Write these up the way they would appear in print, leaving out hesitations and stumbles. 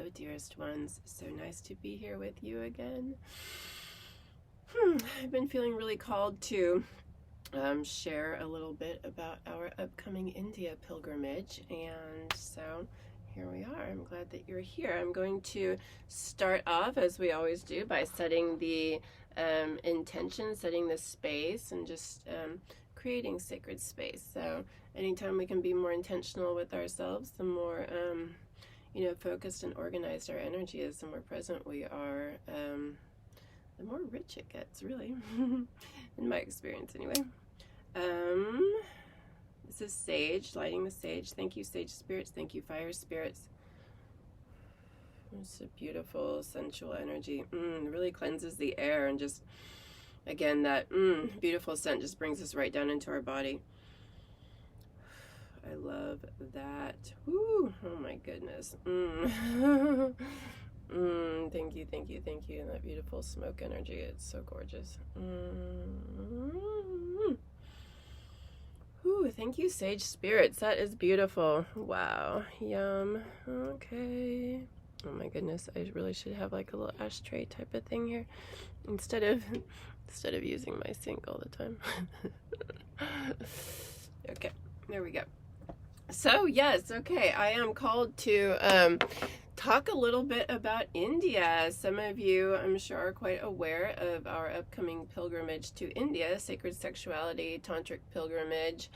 dearest ones. So nice to be here with you again. I've been feeling really called to share a little bit about our upcoming India pilgrimage, and so here we are. I'm glad that you're here. I'm going to start off, as we always do, by setting the intention, setting the space, and just creating sacred space. So anytime we can be more intentional with ourselves, the more focused and organized our energy is, the more present we are, the more rich it gets, really, in my experience anyway. This is sage, lighting the sage. Thank you, sage spirits. Thank you, fire spirits. It's a beautiful, sensual energy. It really cleanses the air, and just, again, that beautiful scent just brings us right down into our body. I love that. Woo! Oh my goodness. Thank you, thank you, thank you. And that beautiful smoke energy, it's so gorgeous. Ooh, thank you, sage spirits. That is beautiful. Wow. Yum. Okay. Oh my goodness, I really should have like a little ashtray type of thing here instead of using my sink all the time. Okay, there we go. So yes, okay, I am called to talk a little bit about India. Some of you, I'm sure, are quite aware of our upcoming pilgrimage to India, Sacred Sexuality, Tantric pilgrimage.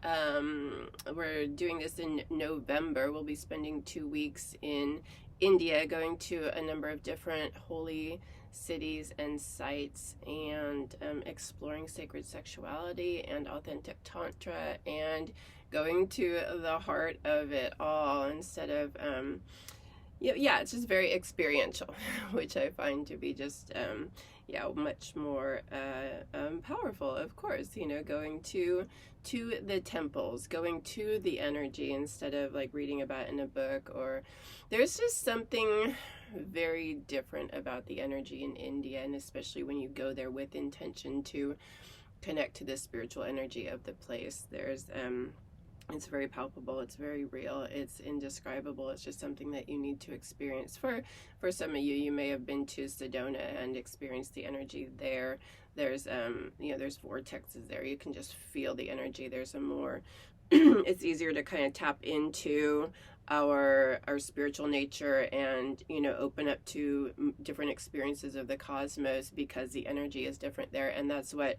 We're doing this in November. We'll be spending 2 weeks in India, going to a number of different holy cities and sites, and exploring sacred sexuality and authentic tantra, and going to the heart of it all instead of it's just very experiential, which I find to be just much more powerful. Of course, going to the temples, going to the energy instead of like reading about in a book. Or there's just something very different about the energy in India, and especially when you go there with intention to connect to the spiritual energy of the place. There's it's very palpable, it's very real, it's indescribable. It's just something that you need to experience. For some of you may have been to Sedona and experienced the energy there. There's there's vortexes there. You can just feel the energy. There's a more it's easier to kind of tap into our spiritual nature and open up to different experiences of the cosmos, because the energy is different there. And that's what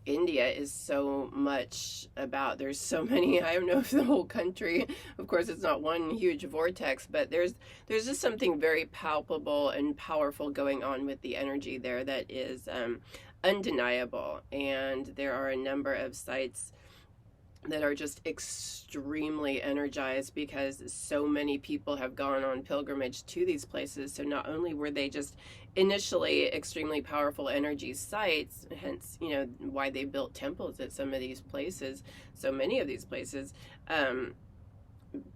India is so much about. There's so many, I don't know if the whole country, of course it's not one huge vortex, but there's just something very palpable and powerful going on with the energy there that is undeniable. And there are a number of sites that are just extremely energized, because so many people have gone on pilgrimage to these places. So not only were they just initially extremely powerful energy sites, hence why they built temples at some of these places, so many of these places,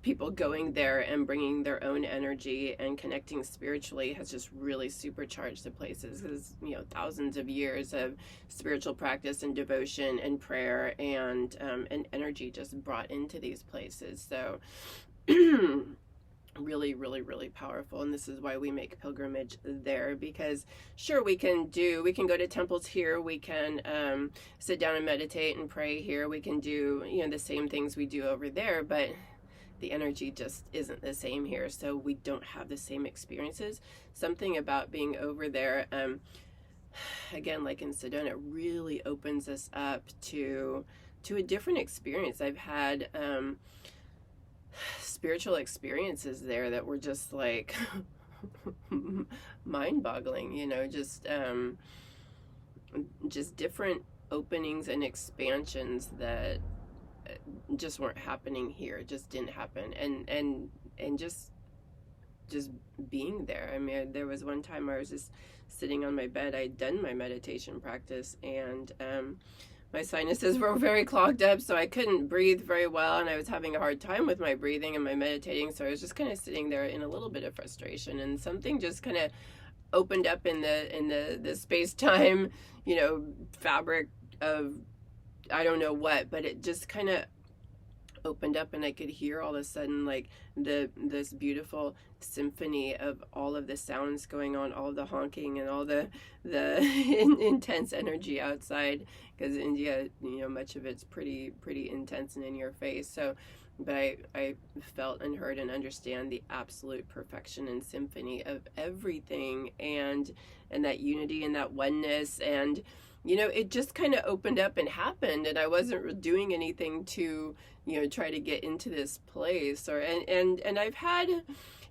people going there and bringing their own energy and connecting spiritually has just really supercharged the places, because thousands of years of spiritual practice and devotion and prayer and energy just brought into these places. So really, really, really powerful. And this is why we make pilgrimage there, because sure, we can go to temples here, we can sit down and meditate and pray here, we can do the same things we do over there, but the energy just isn't the same here, so we don't have the same experiences. Something about being over there, again, like in Sedona, really opens us up to a different experience. I've had spiritual experiences there that were just like mind-boggling, just different openings and expansions that just weren't happening here. Just didn't happen. And just being there. I mean, there was one time I was just sitting on my bed. I'd done my meditation practice, and my sinuses were very clogged up, so I couldn't breathe very well, and I was having a hard time with my breathing and my meditating. So I was just kind of sitting there in a little bit of frustration, and something just kind of opened up in the space-time, fabric of I don't know what, but it just kind of opened up, and I could hear all of a sudden like this beautiful symphony of all of the sounds going on, all of the honking and all the intense energy outside, because India, you know, much of it's pretty intense and in your face. So but I felt and heard and understand the absolute perfection and symphony of everything, and that unity and that oneness. And you know, it just kind of opened up and happened, and I wasn't doing anything to, you know, try to get into this place. Or and I've had,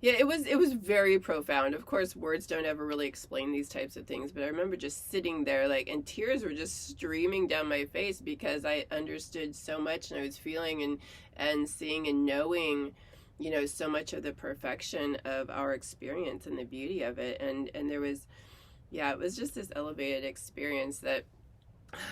yeah, it was very profound. Of course, words don't ever really explain these types of things, but I remember just sitting there, like, and tears were just streaming down my face, because I understood so much, and I was feeling and seeing and knowing, you know, so much of the perfection of our experience and the beauty of it. And there was, yeah, it was just this elevated experience that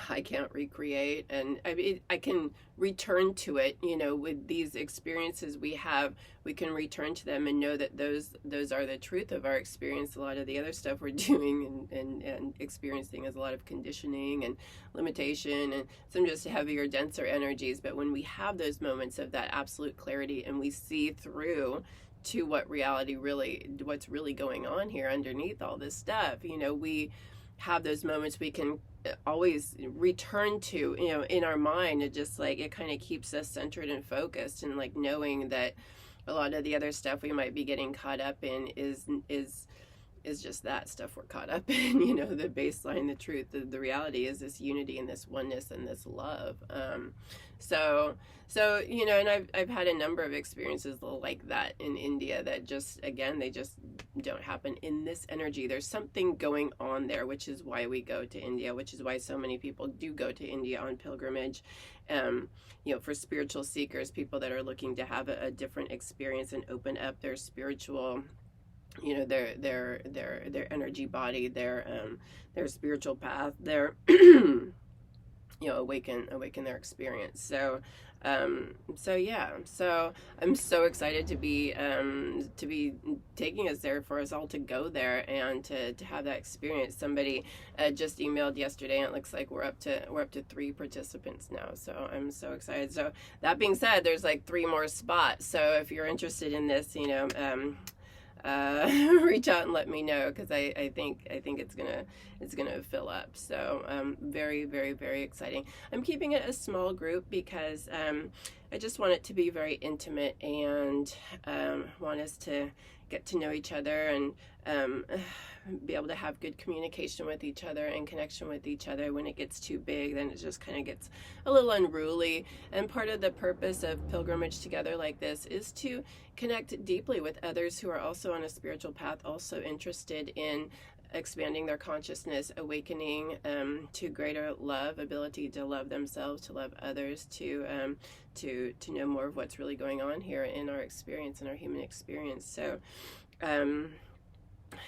I can't recreate. And I mean, I can return to it, you know, with these experiences we have, we can return to them and know that those are the truth of our experience. A lot of the other stuff we're doing and experiencing is a lot of conditioning and limitation and some just heavier, denser energies. But when we have those moments of that absolute clarity, and we see through to what reality really, what's really going on here underneath all this stuff, you know, we have those moments we can always return to, you know, in our mind. It just like, it kind of keeps us centered and focused, and like knowing that a lot of the other stuff we might be getting caught up in is just that stuff we're caught up in. You know, the baseline, the truth, the reality is this unity and this oneness and this love. So you know, and I've had a number of experiences like that in India that just, again, they just don't happen in this energy. There's something going on there, which is why we go to India, which is why so many people do go to India on pilgrimage. You know, for spiritual seekers, people that are looking to have a different experience and open up their spiritual, you know, their energy body, their spiritual path, their you know, awaken their experience. So yeah, so I'm so excited to be taking us there, for us all to go there and to have that experience. Somebody just emailed yesterday, and it looks like we're up to 3 participants now. So I'm so excited. So that being said, there's like 3 more spots. So if you're interested in this, you know, reach out and let me know, because I think it's gonna fill up. So very, very, very exciting. I'm keeping it a small group because I just want it to be very intimate, and want us to get to know each other, and be able to have good communication with each other and connection with each other. When it gets too big, then it just kind of gets a little unruly. And part of the purpose of pilgrimage together like this is to connect deeply with others who are also on a spiritual path, also interested in expanding their consciousness, awakening to greater love, ability to love themselves, to love others, to know more of what's really going on here in our experience, in our human experience. So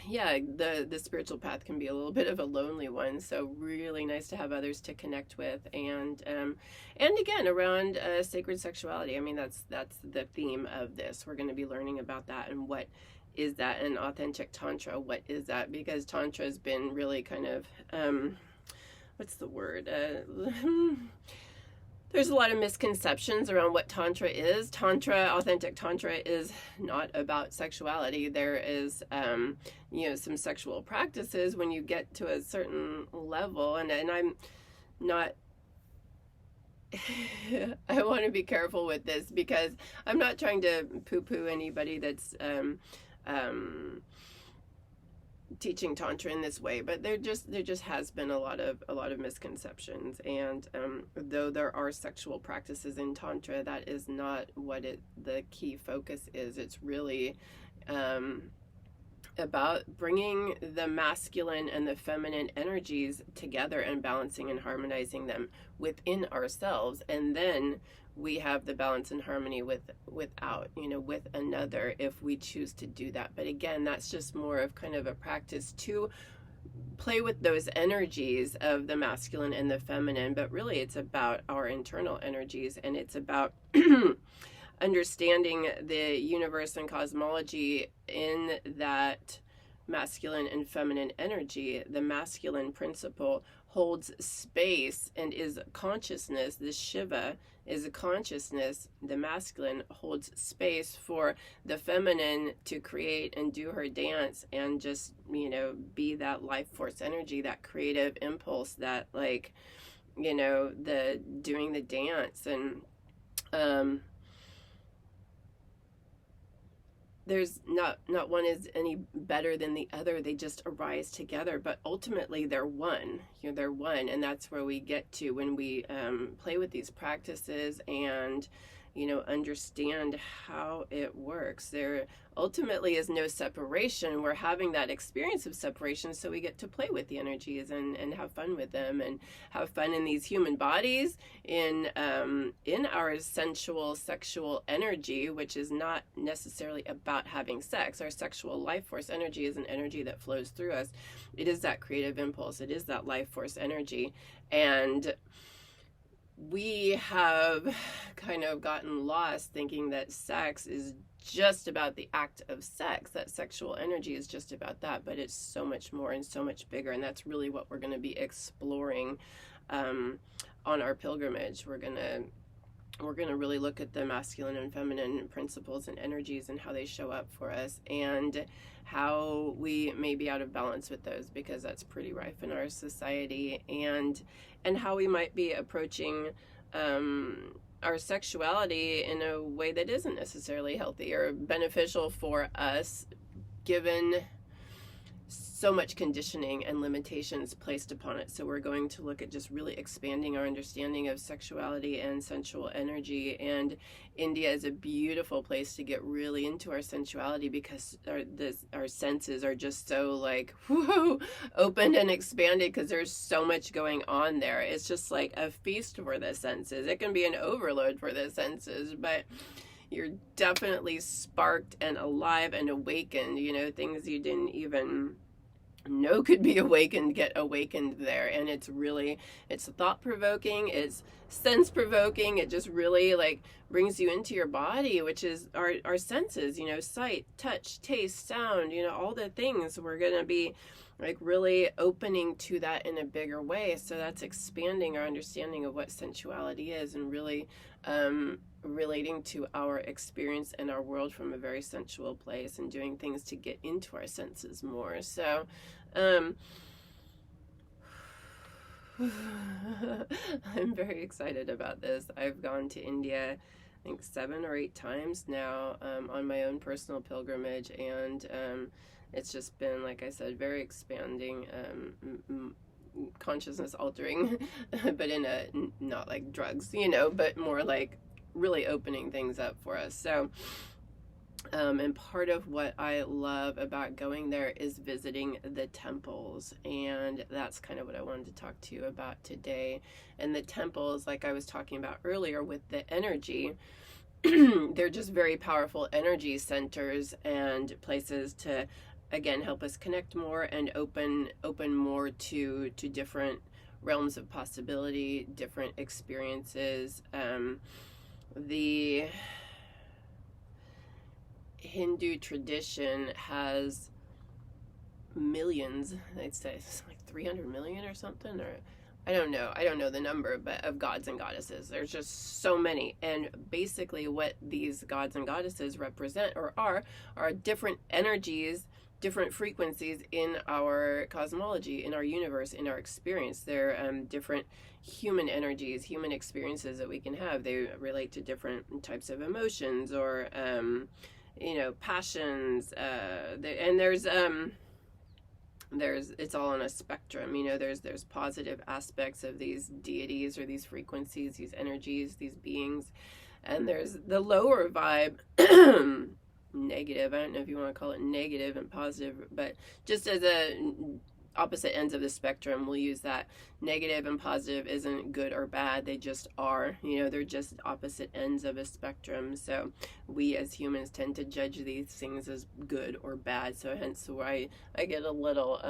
yeah, the spiritual path can be a little bit of a lonely one, so really nice to have others to connect with. And again, around sacred sexuality. I mean, that's the theme of this. We're going to be learning about that, and what is that, and authentic tantra, what is that? Because tantra has been really kind of what's the word, there's a lot of misconceptions around what tantra is. Authentic tantra is not about sexuality. There is, you know, some sexual practices when you get to a certain level, and I'm not, I want to be careful with this, because I'm not trying to poo-poo anybody that's teaching tantra in this way, but there just has been a lot of misconceptions. And though there are sexual practices in tantra, that is not what the key focus is. It's really about bringing the masculine and the feminine energies together and balancing and harmonizing them within ourselves, and then we have the balance and harmony without, you know, with another, if we choose to do that. But again, that's just more of kind of a practice to play with those energies of the masculine and the feminine. But really, it's about our internal energies, and it's about understanding the universe and cosmology in that masculine and feminine energy. The masculine principle holds space and is consciousness. This Shiva is a consciousness. The masculine holds space for the feminine to create and do her dance and just, you know, be that life force energy, that creative impulse, that, like, you know, the doing the dance. And there's not one is any better than the other. They just arise together, but ultimately they're one. You know, they're one, and that's where we get to when we play with these practices and, you know, understand how it works. There ultimately is no separation. We're having that experience of separation, so we get to play with the energies and have fun with them, and have fun in these human bodies, in our sensual sexual energy, which is not necessarily about having sex. Our sexual life force energy is an energy that flows through us. It is that creative impulse. It is that life force energy. And we have kind of gotten lost thinking that sex is just about the act of sex, that sexual energy is just about that, but it's so much more and so much bigger. And that's really what we're going to be exploring on our pilgrimage. We're going to really look at the masculine and feminine principles and energies and how they show up for us, and how we may be out of balance with those, because that's pretty rife in our society, and how we might be approaching our sexuality in a way that isn't necessarily healthy or beneficial for us, given so much conditioning and limitations placed upon it. So we're going to look at just really expanding our understanding of sexuality and sensual energy. And India is a beautiful place to get really into our sensuality, because our senses are just so, like, whoa, opened and expanded, because there's so much going on there. It's just like a feast for the senses. It can be an overload for the senses, but you're definitely sparked and alive and awakened. You know, things you didn't even know could be awakened get awakened there. And it's thought-provoking, it's sense-provoking. It just really, like, brings you into your body, which is our senses, you know, sight, touch, taste, sound, you know, all the things. We're gonna be, like, really opening to that in a bigger way. So that's expanding our understanding of what sensuality is, and really relating to our experience and our world from a very sensual place, and doing things to get into our senses more. So I'm very excited about this. I've gone to India, I think 7 or 8 times now, on my own personal pilgrimage, and it's just been, like I said, very expanding, consciousness altering, but in a, not like drugs, you know, but more like really opening things up for us. So and part of what I love about going there is visiting the temples, and that's kind of what I wanted to talk to you about today. And the temples, like I was talking about earlier with the energy, they're just very powerful energy centers and places to, again, help us connect more and open more to different realms of possibility, different experiences. The Hindu tradition has millions, I'd say it's like 300 million or something, or I don't know the number, but of gods and goddesses. There's just so many. And basically what these gods and goddesses represent, or are different energies, different frequencies in our cosmology, in our universe, in our experience. They're different human energies, human experiences that we can have. They relate to different types of emotions, or you know, passions, and there's it's all on a spectrum. You know, there's positive aspects of these deities, or these frequencies, these energies, these beings, and there's the lower vibe, negative. I don't know if you want to call it negative and positive, but just as a opposite ends of the spectrum, we'll use that. Negative and positive isn't good or bad, they just are, you know, they're just opposite ends of a spectrum. So we as humans tend to judge these things as good or bad, so hence why I get a little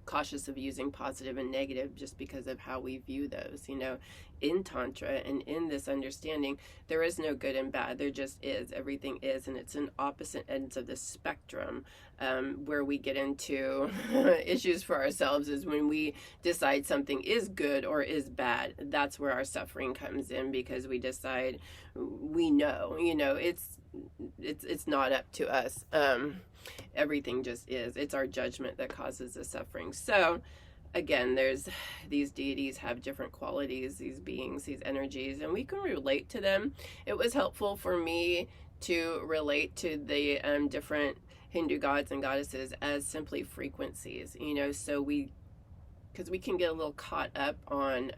cautious of using positive and negative just because of how we view those. You know, in Tantra and in this understanding, there is no good and bad. There just is. Everything is. And it's in opposite ends of the spectrum. Where we get into issues for ourselves is when we decide something is good or is bad. That's where our suffering comes in, because we decide, we know, you know, it's not up to us. Everything just is. It's our judgment that causes the suffering. So again, there's these deities have different qualities, these beings, these energies, and we can relate to them. It was helpful for me to relate to the different Hindu gods and goddesses as simply frequencies, you know, so because we can get a little caught up on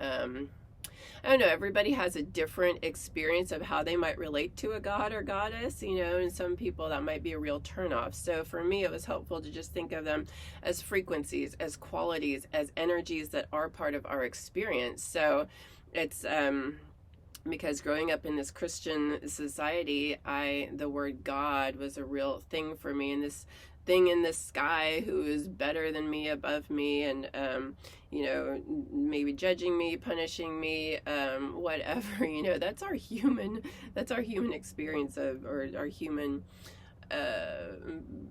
I don't know, everybody has a different experience of how they might relate to a god or goddess, you know, and some people that might be a real turnoff. So for me, it was helpful to just think of them as frequencies, as qualities, as energies that are part of our experience. So it's because growing up in this Christian society, the word God was a real thing for me, and this thing in the sky who is better than me, above me, and you know, maybe judging me, punishing me, whatever, you know, that's our human experience of, or our human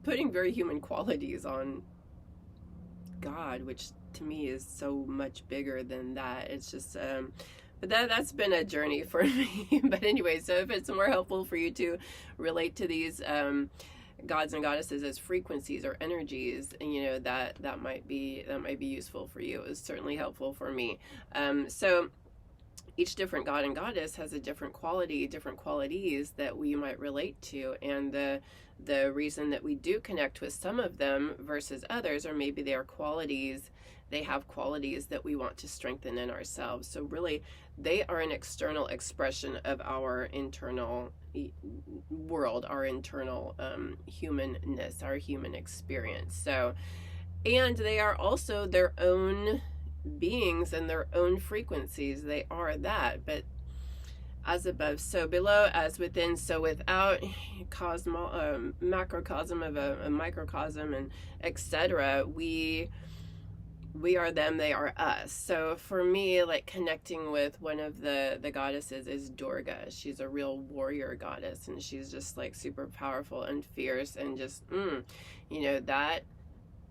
putting very human qualities on God, which to me is so much bigger than that. It's just but that's been a journey for me. But anyway, so if it's more helpful for you to relate to these gods and goddesses as frequencies or energies, and you know, that might be useful for you. It was certainly helpful for me. So each different god and goddess has a different quality, different qualities that we might relate to, and the reason that we do connect with some of them versus others, or maybe they have qualities that we want to strengthen in ourselves. So really, they are an external expression of our internal world, our internal humanness, our human experience. So, and they are also their own beings and their own frequencies. They are that, but as above, so below, as within, so without, macrocosm of a microcosm, and etc. We are them, they are us. So for me, like, connecting with one of the goddesses is Durga. She's a real warrior goddess, and she's just like super powerful and fierce, and just, you know, that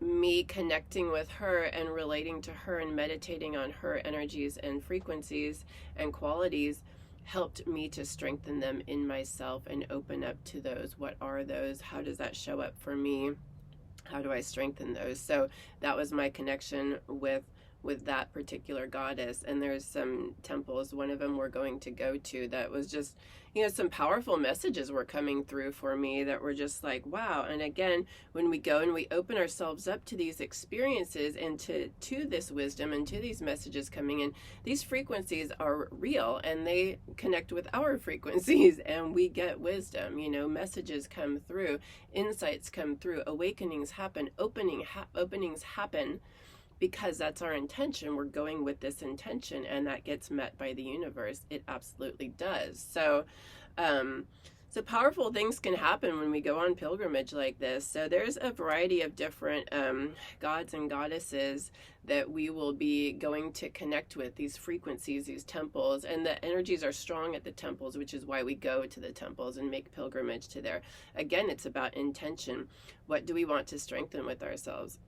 me connecting with her and relating to her and meditating on her energies and frequencies and qualities helped me to strengthen them in myself and open up to those. What are those? How does that show up for me? How do I strengthen those? So that was my connection with that particular goddess. And there's some temples, one of them we're going to go to, that was just, you know, some powerful messages were coming through for me that were just like, wow. And again, when we go and we open ourselves up to these experiences and to this wisdom and to these messages coming in, these frequencies are real, and they connect with our frequencies, and we get wisdom, you know, messages come through, insights come through, awakenings happen, openings happen, because that's our intention. We're going with this intention, and that gets met by the universe. It absolutely does. So so powerful things can happen when we go on pilgrimage like this. So there's a variety of different gods and goddesses that we will be going to connect with, these frequencies, these temples, and the energies are strong at the temples, which is why we go to the temples and make pilgrimage to there. Again, it's about intention. What do we want to strengthen with ourselves?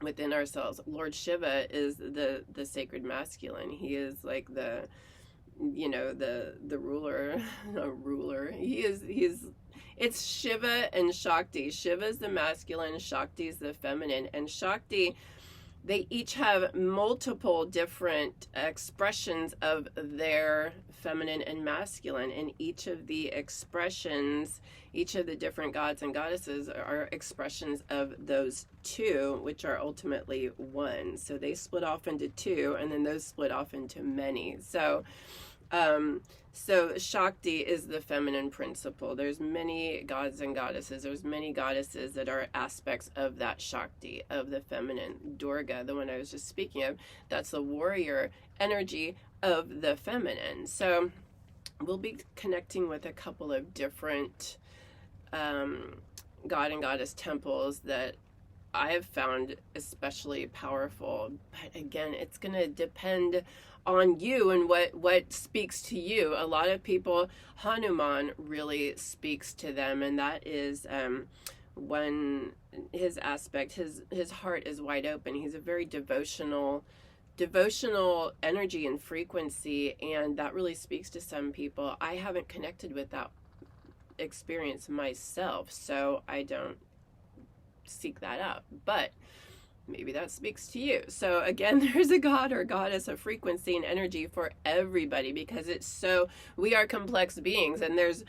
Within ourselves. Lord Shiva is the sacred masculine. He is like the, you know, the ruler. It's Shiva and Shakti. Shiva is the masculine, Shakti is the feminine. And Shakti, they each have multiple different expressions of their feminine and masculine, and each of the expressions, each of the different gods and goddesses are expressions of those two, which are ultimately one. So they split off into two, and then those split off into many. So so Shakti is the feminine principle. There's many gods and goddesses. There's many goddesses that are aspects of that Shakti, of the feminine. Durga, the one I was just speaking of, that's the warrior energy of the feminine. So we'll be connecting with a couple of different god and goddess temples that I have found especially powerful. But again, it's going to depend on you and what speaks to you. A lot of people, Hanuman really speaks to them, and that is when his aspect, his heart is wide open. He's a very devotional energy and frequency, and that really speaks to some people. I haven't connected with that experience myself, so I don't seek that out, but maybe that speaks to you. So again, there's a god or goddess of frequency and energy for everybody, because we are complex beings, and there's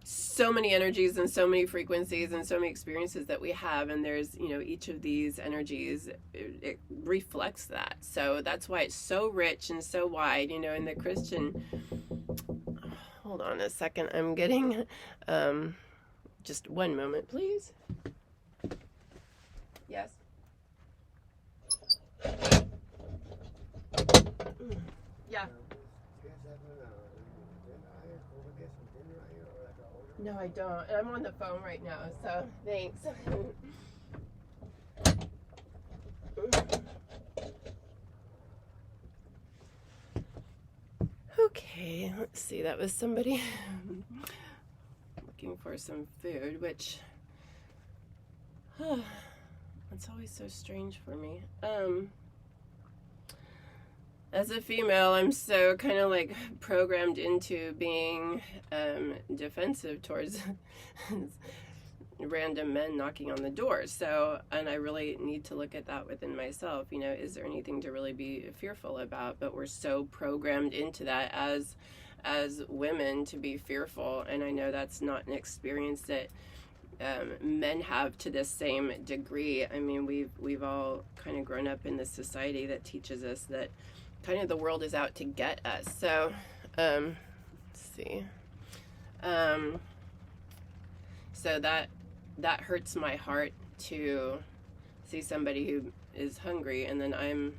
so many energies and so many frequencies and so many experiences that we have, and there's, each of these energies, it reflects that. So that's why it's so rich and so wide, in the Christian. Hold on a second, I'm getting just one moment, please. Yes. Yeah. No, I don't. I'm on the phone right now, so thanks. Okay, let's see. That was somebody looking for some food, which it's always so strange for me. As a female, I'm so kind of like programmed into being defensive towards random men knocking on the door. So, and I really need to look at that within myself. Is there anything to really be fearful about? But we're so programmed into that as women to be fearful, and I know that's not an experience that men have to the same degree. I mean, we've all kind of grown up in this society that teaches us that kind of the world is out to get us. So, let's see. So that hurts my heart to see somebody who is hungry, and then I'm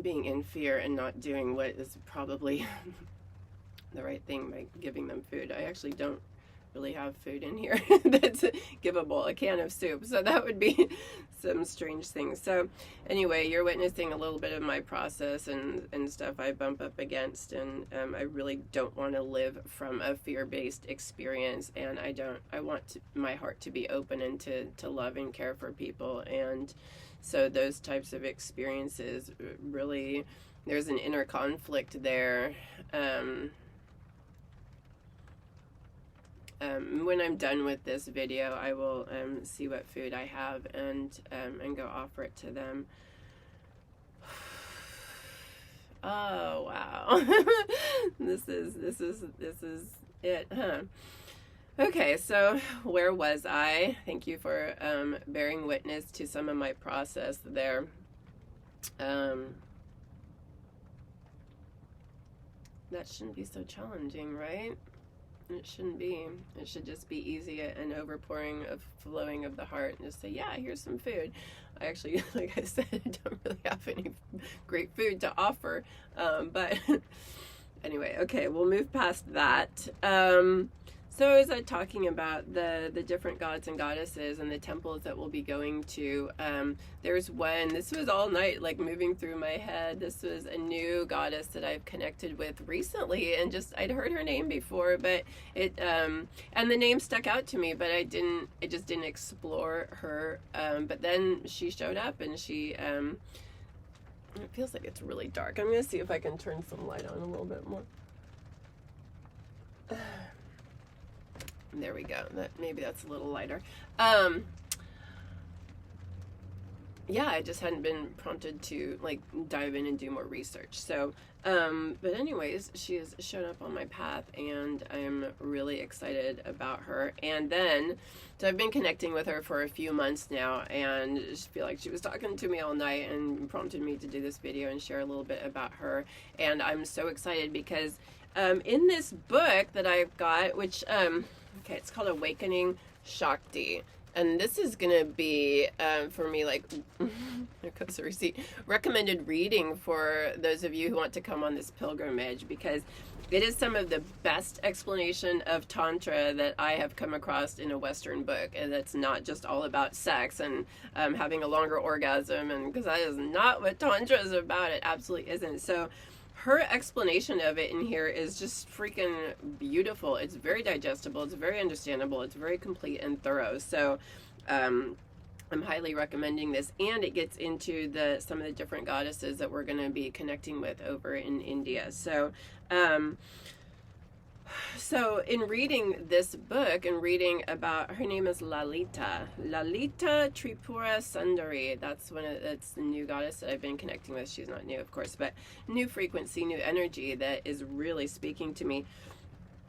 being in fear and not doing what is probably the right thing by giving them food. I actually don't really have food in here that's givable, a can of soup, so that would be some strange things. So anyway, you're witnessing a little bit of my process and stuff I bump up against, and I really don't want to live from a fear-based experience, and I want my heart to be open and to love and care for people. And so those types of experiences, really, there's an inner conflict there. When I'm done with this video, I will see what food I have and go offer it to them. Oh wow, this is it, huh? Okay, so where was I? Thank you for bearing witness to some of my process there. That shouldn't be so challenging, right? It shouldn't be. It should just be easy and overpouring of flowing of the heart, and just say, yeah, here's some food. I actually, like I said, I don't really have any great food to offer, but anyway, okay, we'll move past that. So as I'm talking about the different gods and goddesses and the temples that we'll be going to, there's one, this was all night, like moving through my head. This was a new goddess that I've connected with recently, and I'd heard her name before, but and the name stuck out to me, but I just didn't explore her. But then she showed up, and she, it feels like it's really dark. I'm going to see if I can turn some light on a little bit more. There we go. Maybe that's a little lighter. Yeah, I just hadn't been prompted to like dive in and do more research. So, but anyways, she has shown up on my path, and I'm really excited about her. And then, so I've been connecting with her for a few months now, and I just feel like she was talking to me all night and prompted me to do this video and share a little bit about her. And I'm so excited because in this book that I've got, which okay, it's called Awakening Shakti. And this is going to be, for me, like, there goes the receipt, recommended reading for those of you who want to come on this pilgrimage, because It is some of the best explanation of Tantra that I have come across in a Western book, and it's not just all about sex and having a longer orgasm, and because that is not what Tantra is about. It absolutely isn't. So her explanation of it in here is just freaking beautiful. It's very digestible. It's very understandable. It's very complete and thorough. So I'm highly recommending this, and it gets into some of the different goddesses that we're going to be connecting with over in India. So in reading this book and reading about, her name is Lalita Tripura Sundari. That's the new goddess that I've been connecting with. She's not new, of course, but new frequency, new energy that is really speaking to me.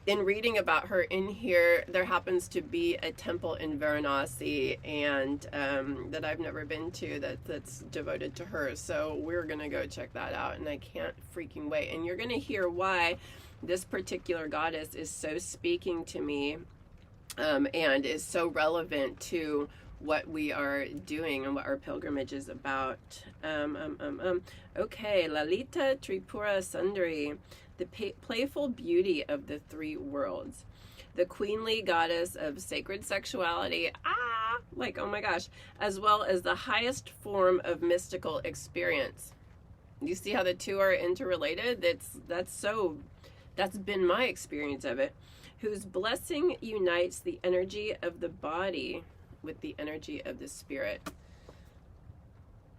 In reading about her in here, there happens to be a temple in Varanasi, and that I've never been to, that's devoted to her. So we're gonna go check that out, and I can't freaking wait. And you're gonna hear why this particular goddess is so speaking to me, and is so relevant to what we are doing and what our pilgrimage is about. Okay, Lalita Tripura Sundari, the playful beauty of the three worlds, the queenly goddess of sacred sexuality, like, oh my gosh, as well as the highest form of mystical experience. You see how the two are interrelated? That's been my experience of it. Whose blessing unites the energy of the body with the energy of the spirit.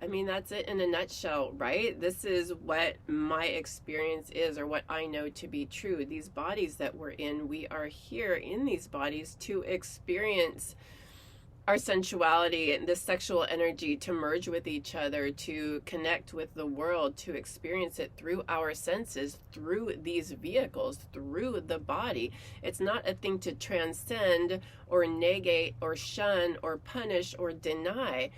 I mean, that's it in a nutshell, right? This is what my experience is, or what I know to be true. These bodies that we're in, we are here in these bodies to experience our sensuality and the sexual energy, to merge with each other, to connect with the world, to experience it through our senses, through these vehicles, through the body. It's not a thing to transcend or negate or shun or punish or deny.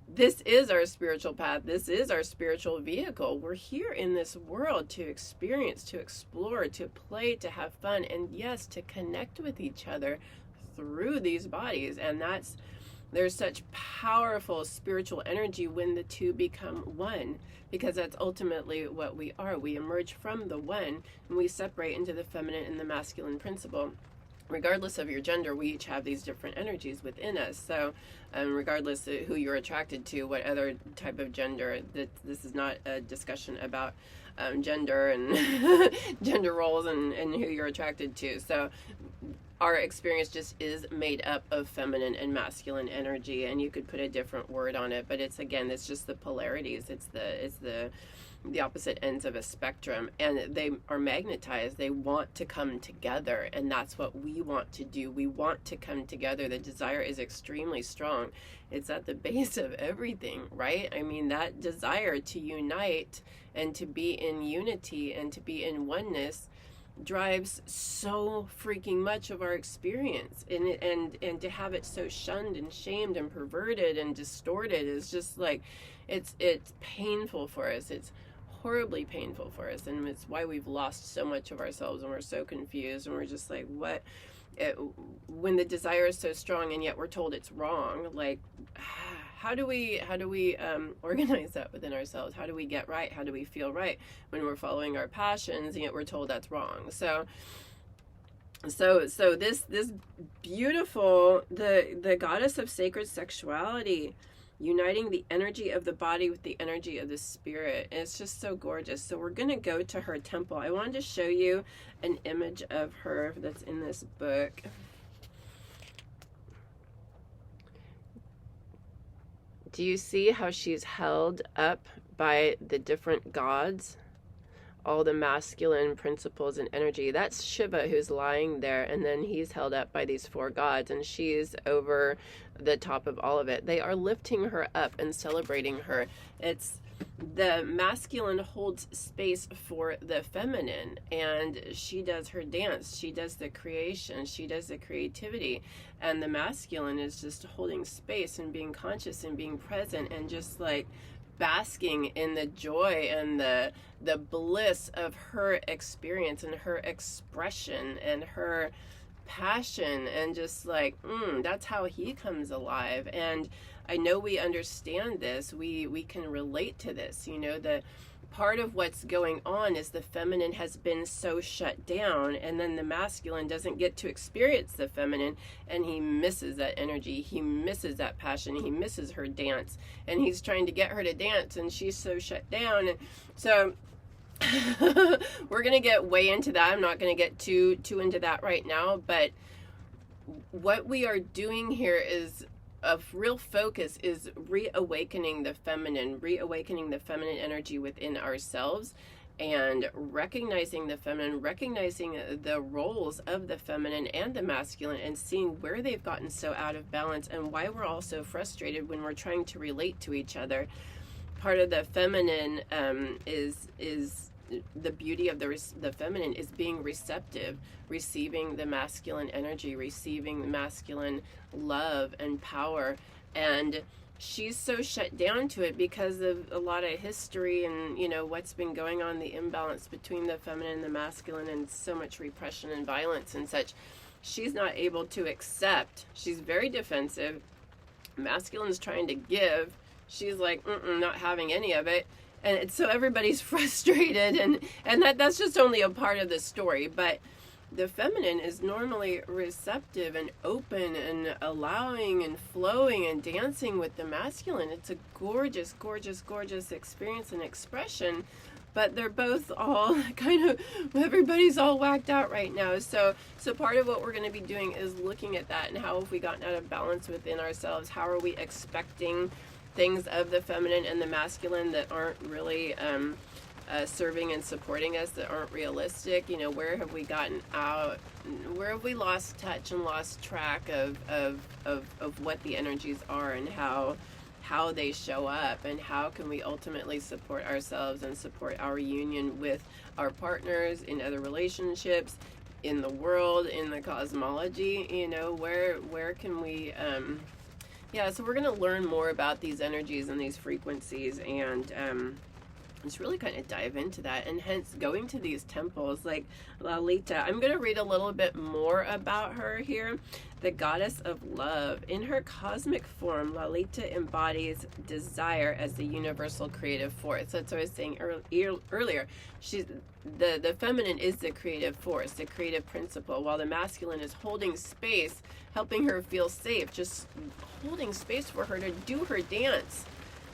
This is our spiritual path. This is our spiritual vehicle. We're here in this world to experience, to explore, to play, to have fun, and yes, to connect with each other through these bodies. And there's such powerful spiritual energy when the two become one, because that's ultimately what we are. We emerge from the one, and we separate into the feminine and the masculine principle. Regardless of your gender, we each have these different energies within us. So regardless of who you're attracted to, what other type of gender, this is not a discussion about gender and gender roles and who you're attracted to. So our experience just is made up of feminine and masculine energy, and you could put a different word on it, but it's just the polarities. It's the opposite ends of a spectrum, and they are magnetized. They want to come together, and that's what we want to do. We want to come together. The desire is extremely strong. It's at the base of everything, right? I mean, that desire to unite and to be in unity and to be in oneness drives so freaking much of our experience, and to have it so shunned and shamed and perverted and distorted is just like, it's painful for us. It's horribly painful for us, and it's why we've lost so much of ourselves, and we're so confused, and we're just like, what? When the desire is so strong and yet we're told it's wrong, like, how do we organize that within ourselves? How do we get right? How do we feel right when we're following our passions and yet we're told that's wrong? So this beautiful, the goddess of sacred sexuality, uniting the energy of the body with the energy of the spirit. And it's just so gorgeous. So we're going to go to her temple. I wanted to show you an image of her that's in this book. Do you see how she's held up by the different gods? All the masculine principles and energy. That's Shiva who's lying there, and then he's held up by these four gods, and she's over the top of all of it. They are lifting her up and celebrating her. It's the masculine holds space for the feminine, and she does her dance, she does the creation, she does the creativity, and the masculine is just holding space and being conscious and being present and just like basking in the joy and the bliss of her experience and her expression and her passion, and just like that's how he comes alive. And I know we understand this, we can relate to this, you know, part of what's going on is the feminine has been so shut down, and then the masculine doesn't get to experience the feminine, and he misses that energy, he misses that passion, he misses her dance, and he's trying to get her to dance, and she's so shut down. And so we're gonna get way into that. I'm not gonna get too into that right now, but what we are doing here is of real focus is reawakening the feminine energy within ourselves, and recognizing the feminine, recognizing the roles of the feminine and the masculine, and seeing where they've gotten so out of balance and why we're all so frustrated when we're trying to relate to each other. Part of the feminine is the beauty of the feminine is being receptive, receiving the masculine energy, receiving the masculine love and power. And she's so shut down to it because of a lot of history and, you know, what's been going on, the imbalance between the feminine and the masculine, and so much repression and violence and such. She's not able to accept. She's very defensive. Masculine's trying to give. She's like, not having any of it. And so everybody's frustrated, and that's just only a part of the story. But the feminine is normally receptive and open and allowing and flowing and dancing with the masculine. It's a gorgeous, gorgeous, gorgeous experience and expression. But they're both all kind of, everybody's all whacked out right now. So part of what we're going to be doing is looking at that, and how have we gotten out of balance within ourselves? How are we expecting things of the feminine and the masculine that aren't really serving and supporting us, that aren't realistic? You know, where have we gotten out? Where have we lost touch and lost track of what the energies are, and how they show up, and how can we ultimately support ourselves and support our union with our partners, in other relationships, in the world, in the cosmology? You know, where can we so we're going to learn more about these energies and these frequencies, and just really kind of dive into that. And hence going to these temples like Lalita. I'm going to read a little bit more about her here. The goddess of love. In her cosmic form, Lalita embodies desire as the universal creative force. That's what I was saying earlier. She's the feminine is the creative force, the creative principle, while the masculine is holding space, helping her feel safe, just holding space for her to do her dance.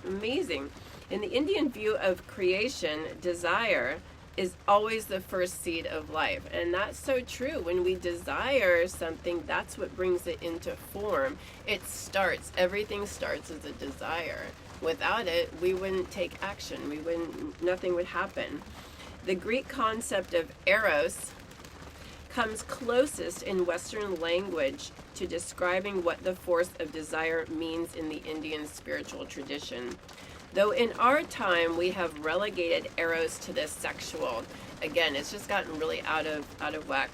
Amazing. In the Indian view of creation, desire is always the first seed of life. And that's so true. When we desire something, that's what brings it into form. Everything starts as a desire. Without it, we wouldn't take action. Nothing would happen. The Greek concept of eros comes closest in Western language to describing what the force of desire means in the Indian spiritual tradition. Though in our time we have relegated eros to the sexual. Again, it's just gotten really out of whack.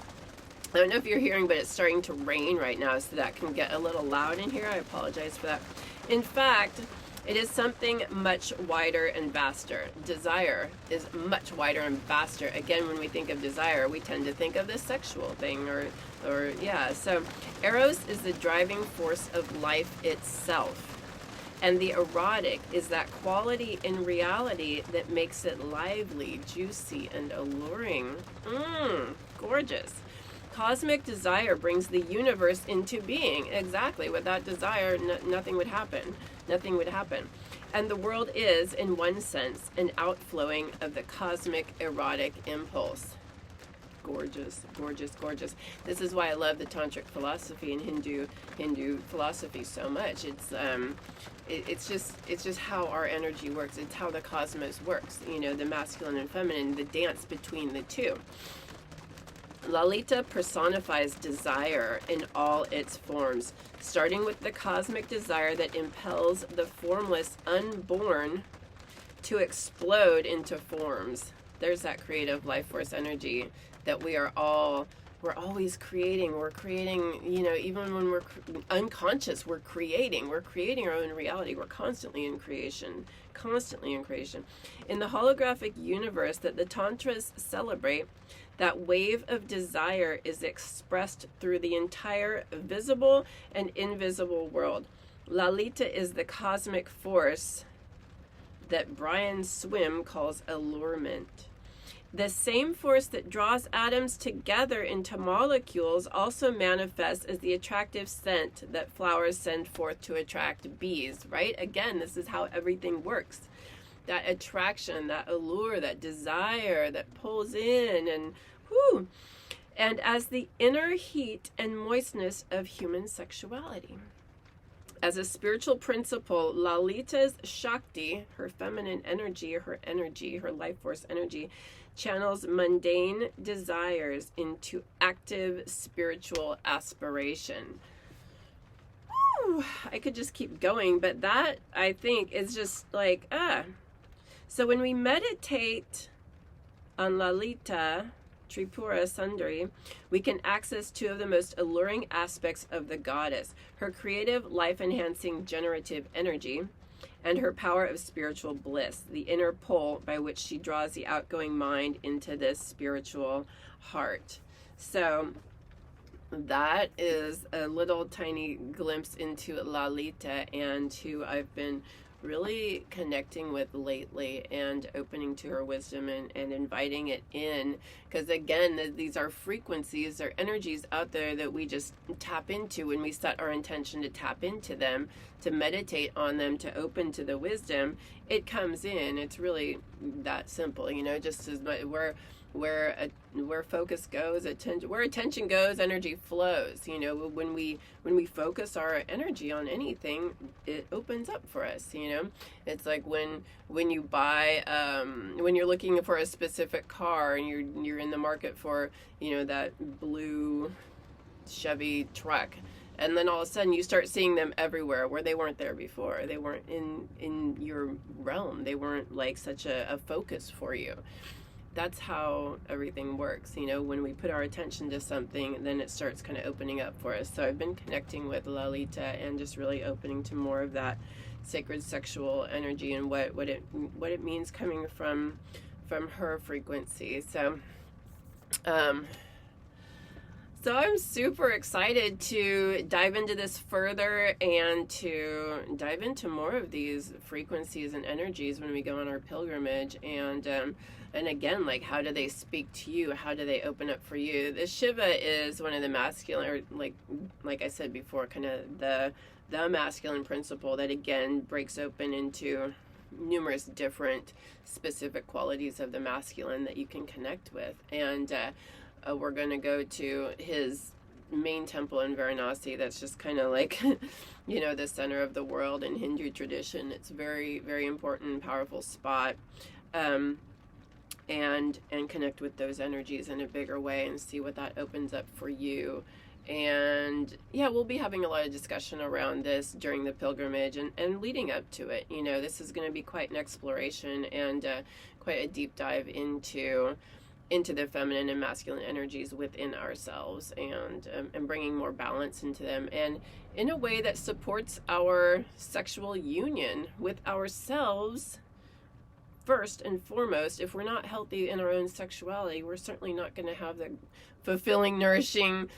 I don't know if you're hearing, but it's starting to rain right now, so that can get a little loud in here. I apologize for that. In fact, it is something much wider and vaster. Desire is much wider and vaster. Again, when we think of desire, we tend to think of the sexual thing, so eros is the driving force of life itself. And the erotic is that quality in reality that makes it lively, juicy, and alluring. Gorgeous. Cosmic desire brings the universe into being. Exactly. Without desire, nothing would happen. Nothing would happen. And the world is, in one sense, an outflowing of the cosmic erotic impulse. Gorgeous, gorgeous, gorgeous. This is why I love the tantric philosophy and Hindu philosophy so much. It's just how our energy works. It's how the cosmos works. You know, the masculine and feminine, the dance between the two. Lalita personifies desire in all its forms, starting with the cosmic desire that impels the formless unborn to explode into forms. There's that creative life force energy that we're always creating. We're creating, you know, even when we're unconscious, we're creating our own reality. We're constantly in creation. In the holographic universe that the Tantras celebrate, that wave of desire is expressed through the entire visible and invisible world. Lalita is the cosmic force that Brian Swim calls allurement. The same force that draws atoms together into molecules also manifests as the attractive scent that flowers send forth to attract bees, right? Again, this is how everything works. That attraction, that allure, that desire that pulls in and whoo. And as the inner heat and moistness of human sexuality. As a spiritual principle, Lalita's Shakti, her feminine energy, her life force energy, channels mundane desires into active spiritual aspiration. Woo! I could just keep going, but that, I think, is just like, So when we meditate on Lalita, Tripura Sundari, we can access two of the most alluring aspects of the goddess, her creative, life-enhancing, generative energy, and her power of spiritual bliss, the inner pull by which she draws the outgoing mind into this spiritual heart. So that is a little tiny glimpse into Lalita, and who I've been really connecting with lately and opening to her wisdom and inviting it in, because again, these are frequencies, they're energies out there that we just tap into when we set our intention to tap into them, to meditate on them, to open to the wisdom. It comes in. It's really that simple, just as much where focus goes, where attention goes, energy flows. When we focus our energy on anything, it opens up for us. It's like when you buy, when you're looking for a specific car and you're in the market for that blue Chevy truck, and then all of a sudden you start seeing them everywhere where they weren't there before. They weren't in your realm. They weren't like such a focus for you. That's how everything works. When we put our attention to something, then it starts kind of opening up for us. So I've been connecting with Lalita and just really opening to more of that sacred sexual energy and what it means coming from her frequency. So I'm super excited to dive into this further and to dive into more of these frequencies and energies when we go on our pilgrimage. And again, like, how do they speak to you? How do they open up for you? The Shiva is one of the masculine, or like I said before, kind of the masculine principle that again breaks open into numerous different specific qualities of the masculine that you can connect with. And we're going to go to his main temple in Varanasi. That's just kind of like, the center of the world in Hindu tradition. It's very, very important, powerful spot. And connect with those energies in a bigger way and see what that opens up for you. And yeah, we'll be having a lot of discussion around this during the pilgrimage and leading up to it. This is going to be quite an exploration and quite a deep dive into the feminine and masculine energies within ourselves, and bringing more balance into them, and in a way that supports our sexual union with ourselves. First and foremost, if we're not healthy in our own sexuality, we're certainly not going to have the fulfilling, nourishing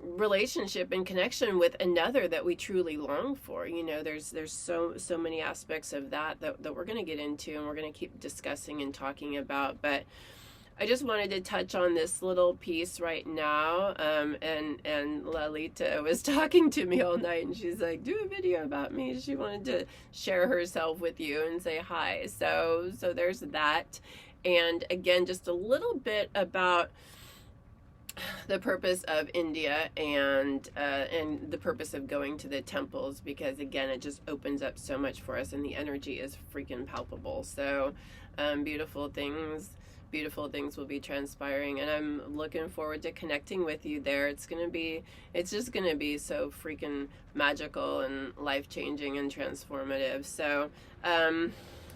relationship and connection with another that we truly long for. There's so many aspects of that we're going to get into, and we're going to keep discussing and talking about. But I just wanted to touch on this little piece right now. And Lalita was talking to me all night, and she's like, do a video about me. She wanted to share herself with you and say hi. So there's that. And again, just a little bit about the purpose of India and the purpose of going to the temples, because again, it just opens up so much for us, and the energy is freaking palpable. So beautiful things will be transpiring, and I'm looking forward to connecting with you there. It's just gonna be so freaking magical and life-changing and transformative. So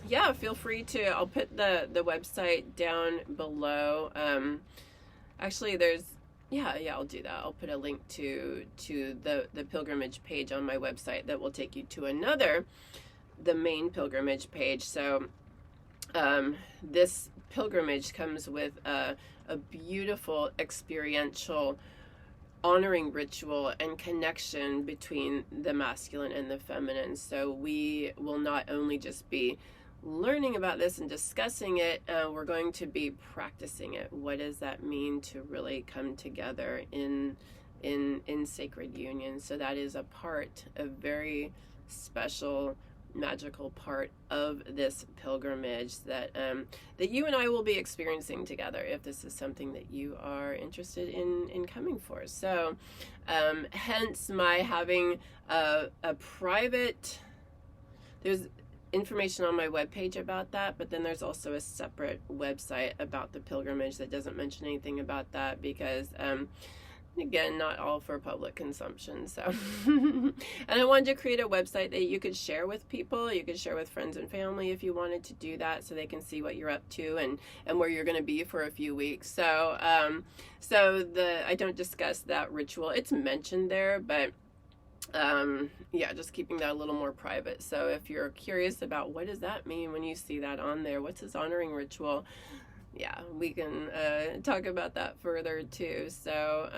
yeah, feel free to, I'll put the website down below. Actually, I'll do that. I'll put a link to the pilgrimage page on my website that will take you to the main pilgrimage page. So this pilgrimage comes with a beautiful experiential honoring ritual and connection between the masculine and the feminine. So we will not only just be learning about this and discussing it, we're going to be practicing it. What does that mean to really come together in sacred union? So that is a very special, magical part of this pilgrimage that that you and I will be experiencing together, if this is something that you are interested in coming for. So hence my having a private, there's information on my webpage about that, but then there's also a separate website about the pilgrimage that doesn't mention anything about that, because again, not all for public consumption. So and I wanted to create a website that you could share with people. You could share with friends and family if you wanted to do that, so they can see what you're up to and where you're going to be for a few weeks. So I don't discuss that ritual. It's mentioned there, but yeah, just keeping that a little more private. So if you're curious about what does that mean when you see that on there, what's his honoring ritual, yeah, we can talk about that further too. So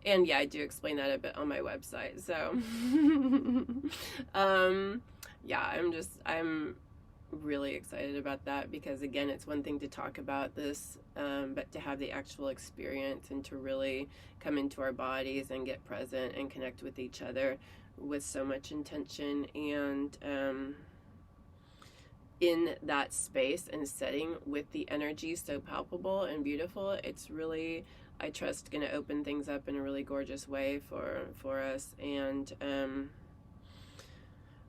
and yeah, I do explain that a bit on my website. So yeah, I'm really excited about that, because again, it's one thing to talk about this, but to have the actual experience and to really come into our bodies and get present and connect with each other with so much intention and in that space and setting with the energy so palpable and beautiful, it's really, I trust, going to open things up in a really gorgeous way for us, and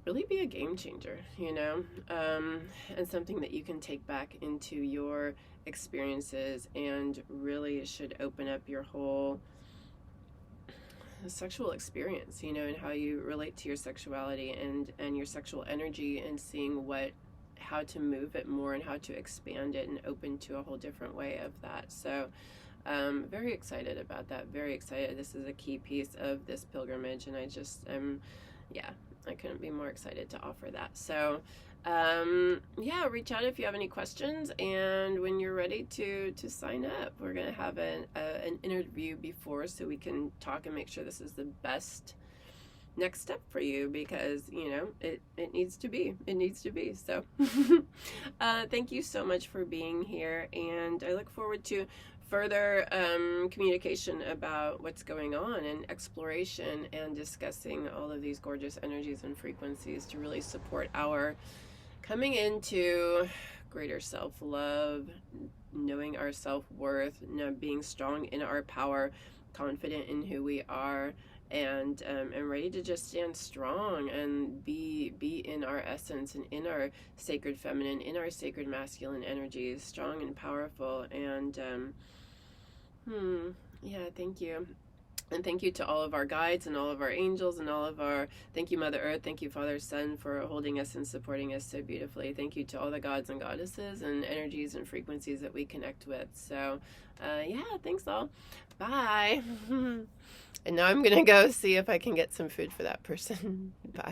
really be a game changer, you know, and something that you can take back into your experiences, and really should open up your whole sexual experience, you know, and how you relate to your sexuality and your sexual energy, and seeing how to move it more and how to expand it and open to a whole different way of that. So very excited about that, very excited. This is a key piece of this pilgrimage, and I just yeah, I couldn't be more excited to offer that. So yeah, reach out if you have any questions, and when you're ready to sign up, we're gonna have an interview before, so we can talk and make sure this is the best next step for you, because you know it needs to be, so thank you so much for being here, and I look forward to further communication about what's going on, and exploration, and discussing all of these gorgeous energies and frequencies to really support our coming into greater self-love, knowing our self-worth, being strong in our power, confident in who we are, and ready to just stand strong and be in our essence and in our sacred feminine, in our sacred masculine energies, strong and powerful. And yeah, thank you. And thank you to all of our guides and all of our angels and all of our, thank you Mother Earth, thank you Father Sun for holding us and supporting us so beautifully. Thank you to all the gods and goddesses and energies and frequencies that we connect with. So yeah, thanks all. Bye. And now I'm gonna go see if I can get some food for that person. Bye.